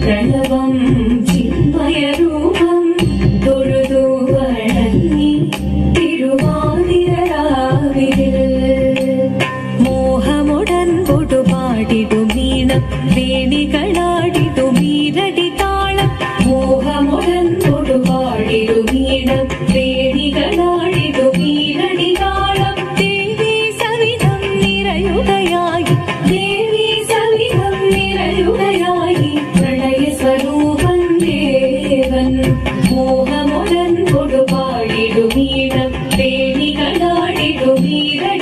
പ്രണവം ചിന്മയരൂപം തൊഴുതു വണങ്ങി തിരുവാതിരരാവിൽ മോഹമുടൻ കൊടുപാടിടും ഈണം വേണികളാടിടും ഈരടി താളം മോഹമുടൻ കൊടുപാടിടും ഈണം വേണികളാടിടും ഈരടി താളം ദേവി സവിധം നിറയുകയായി ദേവി സവിധം നിറയുകയായി പ്രണയ സ്വരൂപൻ ദേവൻ മോഹമുടൻ കൊടുപാടിടും ഈണം വേണികളാടിടും ഈരടി